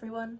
everyone!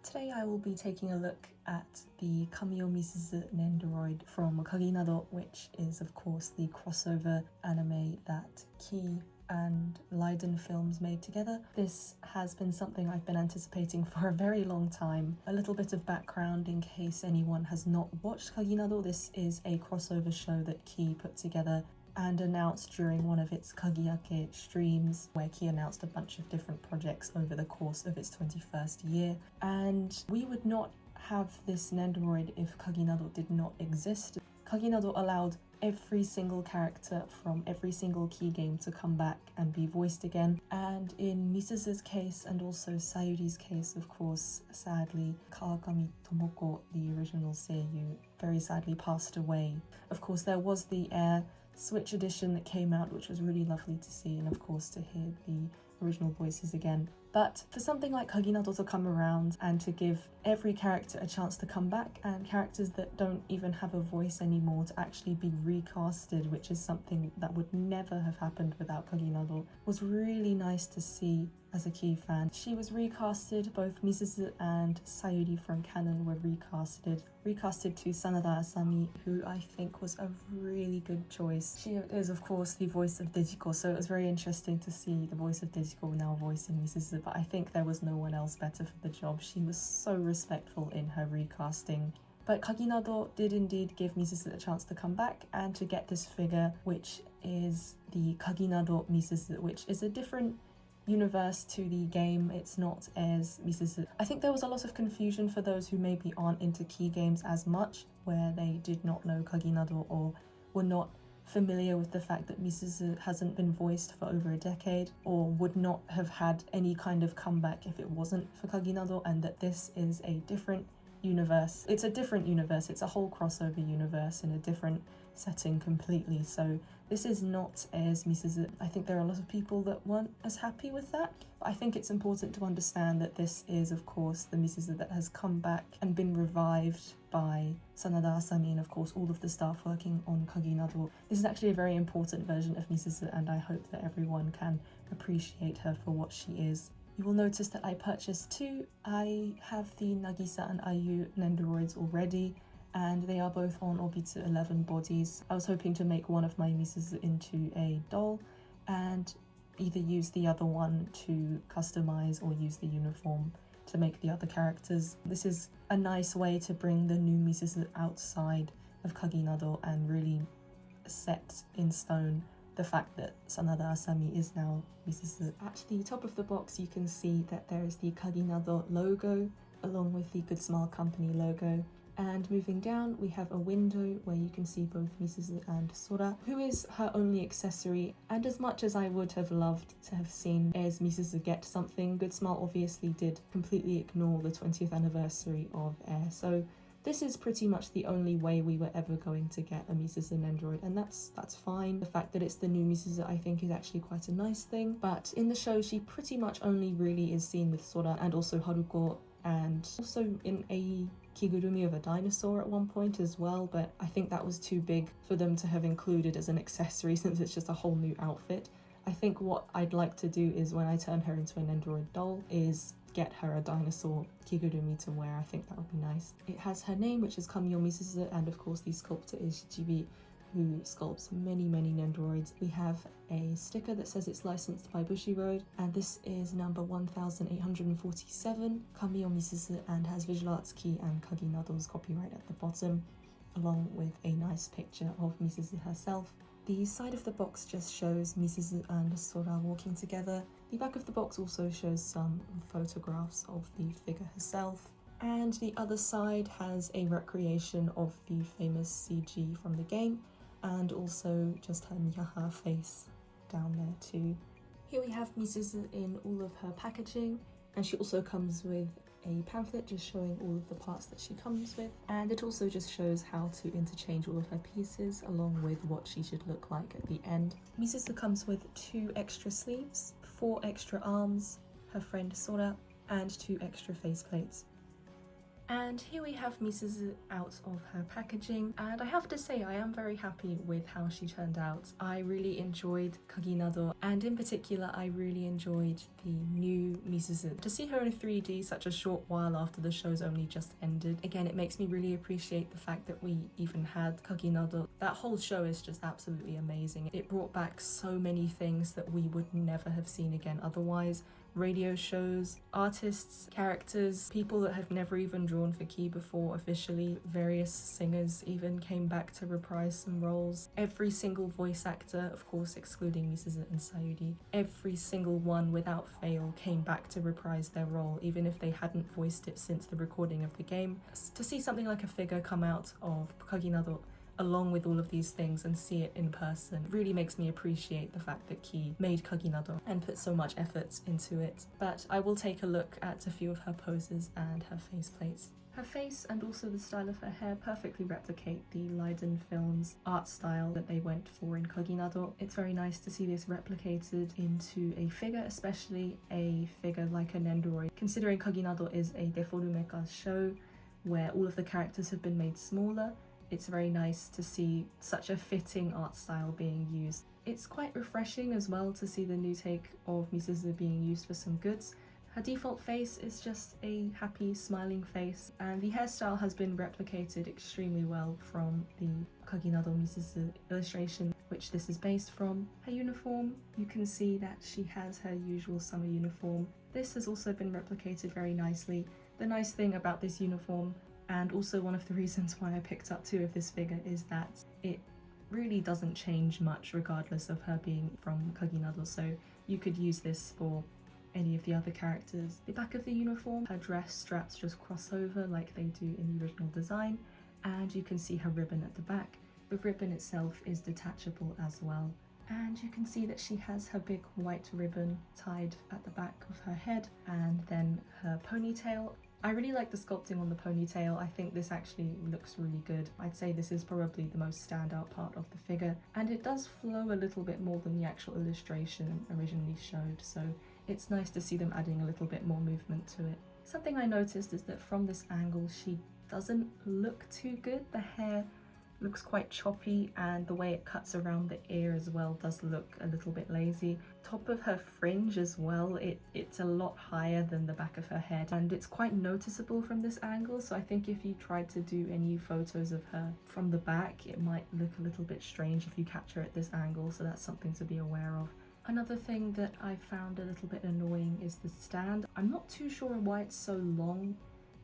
Today I will be taking a look at the Kamio Misuzu Nendoroid from Kaginado, which is of course the crossover anime that Key and Leiden films made together. This has been something I've been anticipating for a very long time. A little bit of background in case anyone has not watched Kaginado. This is a crossover show that Key put together and announced during one of its Kagiake streams, where Key announced a bunch of different projects over the course of its 21st year. And we would not have this Nendoroid if Kaginado did not exist. Kaginado allowed every single character from every single Key game to come back and be voiced again. And in Misuzu's case, and also Sayuri's case, of course, sadly, Kawakami Tomoko, the original seiyuu, very sadly passed away. Of course, there was the Air Switch edition that came out, which was really lovely to see, and of course to hear the original voices again. But for something like Kaginado to come around and to give every character a chance to come back, and characters that don't even have a voice anymore to actually be recasted, which is something that would never have happened without Kaginado, was really nice to see as a Key fan. She was recasted, both Misuzu and Sayuri from canon were recasted to Sanada Asami, who I think was a really good choice. She is of course the voice of Dejiko, so it was very interesting to see the voice of Dejiko now voicing Misuzu, but I think there was no one else better for the job. She was so respectful in her recasting. But Kaginado did indeed give Misuzu a chance to come back and to get this figure, which is the Kaginado Misuzu, which is a different universe to the game. It's not as Misuzu. I think there was a lot of confusion for those who maybe aren't into Key games as much, where they did not know Kaginado or were not familiar with the fact that Misuzu hasn't been voiced for over a decade, or would not have had any kind of comeback if it wasn't for Kaginado, and that this is a different universe. It's a different universe, it's a whole crossover universe in a different setting completely, so this is not as Misuzu. I think there are a lot of people that weren't as happy with that, but I think it's important to understand that this is of course the Misuzu that has come back and been revived by Sanada Asami and of course all of the staff working on Kaginado. This is actually a very important version of Misuzu, and I hope that everyone can appreciate her for what she is. You will notice that I purchased two. I have the Nagisa and Ayu Nendoroids already, and they are both on Obitsu 11 bodies. I was hoping to make one of my Misuzu into a doll and either use the other one to customize or use the uniform to make the other characters. This is a nice way to bring the new Misuzu outside of Kaginado and really set in stone the fact that Sanada Asami is now Misuzu. At the top of the box you can see that there is the Kaginado logo along with the Good Smile Company logo, and moving down we have a window where you can see both Misuzu and Sora, who is her only accessory, and as much as I would have loved to have seen as Misuzu get something, Good Smile obviously did completely ignore the 20th anniversary of Air, so this is pretty much the only way we were ever going to get a Misuzu Nendoroid, and that's fine. The fact that it's the new Misuzu I think is actually quite a nice thing, but in the show she pretty much only really is seen with Sora and also Haruko, and also in a kigurumi of a dinosaur at one point as well, but I think that was too big for them to have included as an accessory since it's just a whole new outfit. I think what I'd like to do is when I turn her into a Nendoroid doll is get her a dinosaur kigurumi to wear. I think that would be nice. It has her name, which is Kamio Misuzu, and of course the sculptor is Shichibi, who sculpts many Nendoroids. We have a sticker that says it's licensed by Bushiroad, and this is number 1847, Kamio Misuzu, and has Visual Arts Key and Kaginado's copyright at the bottom, along with a nice picture of Misuzu herself. The side of the box just shows Misuzu and Sora walking together. The back of the box also shows some photographs of the figure herself, and the other side has a recreation of the famous CG from the game, and also just her Mihaha face down there too. Here we have Misuzu in all of her packaging, and she also comes with a pamphlet just showing all of the parts that she comes with, and it also just shows how to interchange all of her pieces along with what she should look like at the end. Misuzu comes with 2 extra sleeves, 4 extra arms, her friend Sora, and 2 extra faceplates. And here we have Misuzu out of her packaging, and I have to say I am very happy with how she turned out. I really enjoyed Kaginado, and in particular I really enjoyed the new Misuzu. To see her in 3D such a short while after the show's only just ended, again it makes me really appreciate the fact that we even had Kaginado. That whole show is just absolutely amazing. It brought back so many things that we would never have seen again otherwise. Radio shows, artists, characters, people that have never even drawn for Key before officially, various singers even came back to reprise some roles. Every single voice actor, of course excluding Misuzu and Sayuri, every single one without fail came back to reprise their role even if they hadn't voiced it since the recording of the game. To see something like a figure come out of Kaginado along with all of these things and see it in person really makes me appreciate the fact that Key made Kaginado and put so much effort into it. But I will take a look at a few of her poses and her faceplates. Her face and also the style of her hair perfectly replicate the Leiden Films art style that they went for in Kaginado. It's very nice to see this replicated into a figure, especially a figure like a Nendoroid. Considering Kaginado is a deforumeka show where all of the characters have been made smaller, it's very nice to see such a fitting art style being used. It's quite refreshing as well to see the new take of Misuzu being used for some goods. Her default face is just a happy, smiling face, and the hairstyle has been replicated extremely well from the Kaginado Misuzu illustration, which this is based from. Her uniform, you can see that she has her usual summer uniform. This has also been replicated very nicely. The nice thing about this uniform, and also one of the reasons why I picked up 2 of this figure, is that it really doesn't change much regardless of her being from Kaginado, so you could use this for any of the other characters. The back of the uniform, her dress straps just cross over like they do in the original design, and you can see her ribbon at the back. The ribbon itself is detachable as well, and you can see that she has her big white ribbon tied at the back of her head, and then her ponytail. I really like the sculpting on the ponytail. I think this actually looks really good. I'd say this is probably the most standout part of the figure, and it does flow a little bit more than the actual illustration originally showed, so it's nice to see them adding a little bit more movement to it. Something I noticed is that from this angle she doesn't look too good. The hair looks quite choppy, and the way it cuts around the ear as well does look a little bit lazy. Top of her fringe as well, it's a lot higher than the back of her head, and it's quite noticeable from this angle, so I think if you tried to do any photos of her from the back, it might look a little bit strange if you capture at this angle, so that's something to be aware of. Another thing that I found a little bit annoying is the stand. I'm not too sure why it's so long,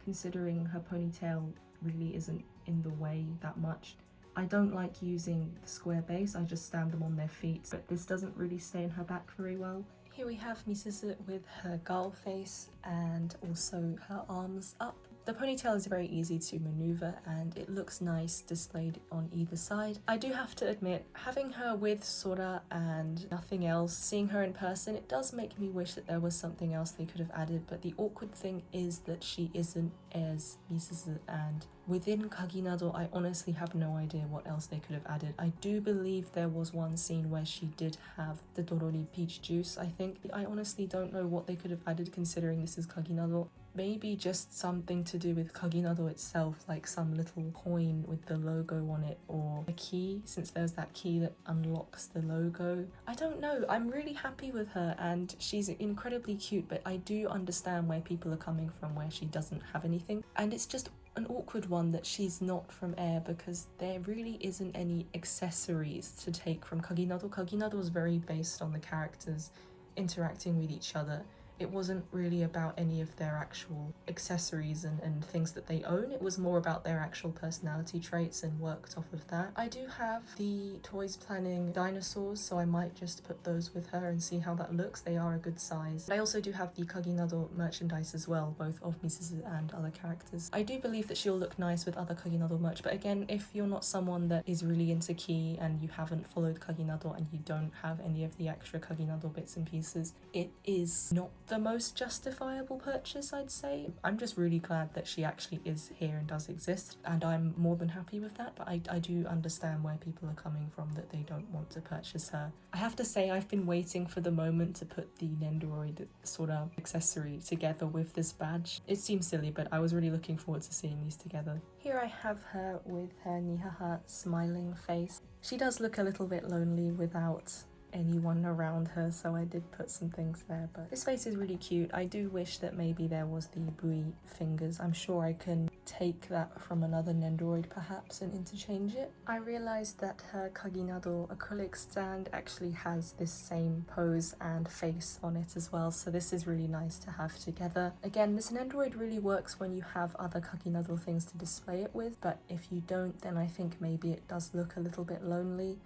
considering her ponytail really isn't in the way that much. I don't like using the square base, I just stand them on their feet, but this doesn't really stay in her back very well. Here we have Misuzu with her gull face and also her arms up. The ponytail is very easy to maneuver and it looks nice displayed on either side. I do have to admit, having her with Sora and nothing else, seeing her in person, it does make me wish that there was something else they could have added, but the awkward thing is that she isn't as Misuzu, and within Kaginado I honestly have no idea what else they could have added. I do believe there was one scene where she did have the Dorori peach juice, I think. I honestly don't know what they could have added considering this is Kaginado. Maybe just something to do with Kaginado itself, like some little coin with the logo on it, or a key, since there's that key that unlocks the logo. I don't know, I'm really happy with her and she's incredibly cute, but I do understand where people are coming from where she doesn't have anything. And it's just an awkward one that she's not from Air because there really isn't any accessories to take from Kaginado. Kaginado was very based on the characters interacting with each other. It wasn't really about any of their actual accessories and things that they own. It was more about their actual personality traits and worked off of that. I do have the Toys Planning dinosaurs, so I might just put those with her and see how that looks. They are a good size. I also do have the Kaginado merchandise as well, both of Misuzu and other characters. I do believe that she'll look nice with other Kaginado merch, but again, if you're not someone that is really into Key and you haven't followed Kaginado and you don't have any of the extra Kaginado bits and pieces, it is not the most justifiable purchase, I'd say. I'm just really glad that she actually is here and does exist, and I'm more than happy with that, but I do understand where people are coming from, that they don't want to purchase her. I have to say, I've been waiting for the moment to put the Nendoroid sort of accessory together with this badge. It seems silly, but I was really looking forward to seeing these together. Here I have her with her nihaha smiling face. She does look a little bit lonely without anyone around her, so I did put some things there, but this face is really cute. I do wish that maybe there was the bui fingers. I'm sure I can take that from another Nendoroid perhaps and interchange it. I realized that her Kaginado acrylic stand actually has this same pose and face on it as well, so this is really nice to have together. Again, this Nendoroid really works when you have other Kaginado things to display it with, but if you don't, then I think maybe it does look a little bit lonely.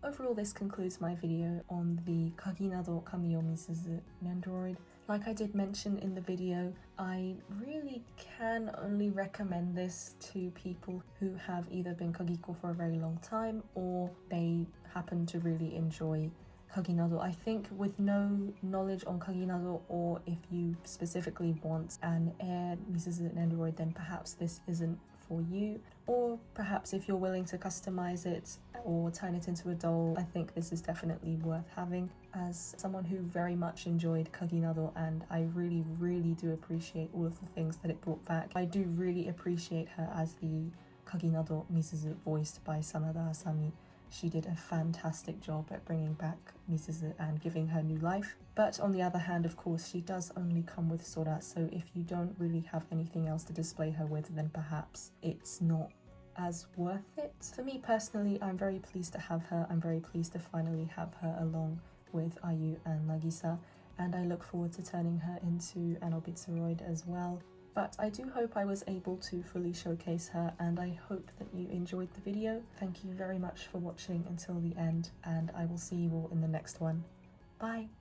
Overall, this concludes my video on the Kaginado Kamio Misuzu Nendoroid. Like I did mention in the video, I really can only recommend this to people who have either been Kagiko for a very long time or they happen to really enjoy Kaginado. I think with no knowledge on Kaginado, or if you specifically want an Air Misuzu Nendoroid, then perhaps this isn't for you. Or perhaps if you're willing to customize it or turn it into a doll, I think this is definitely worth having. As someone who very much enjoyed Kaginado, and I really do appreciate all of the things that it brought back, I do really appreciate her as the Kaginado Misuzu voiced by Sanada Asami. She did a fantastic job at bringing back Misuzu and giving her new life. But on the other hand, of course, she does only come with Sora, so if you don't really have anything else to display her with, then perhaps it's not as worth it. For me personally, I'm very pleased to have her. I'm very pleased to finally have her along with Ayu and Nagisa, and I look forward to turning her into an Obitsuroid as well. But I do hope I was able to fully showcase her, and I hope that you enjoyed the video. Thank you very much for watching until the end, and I will see you all in the next one. Bye!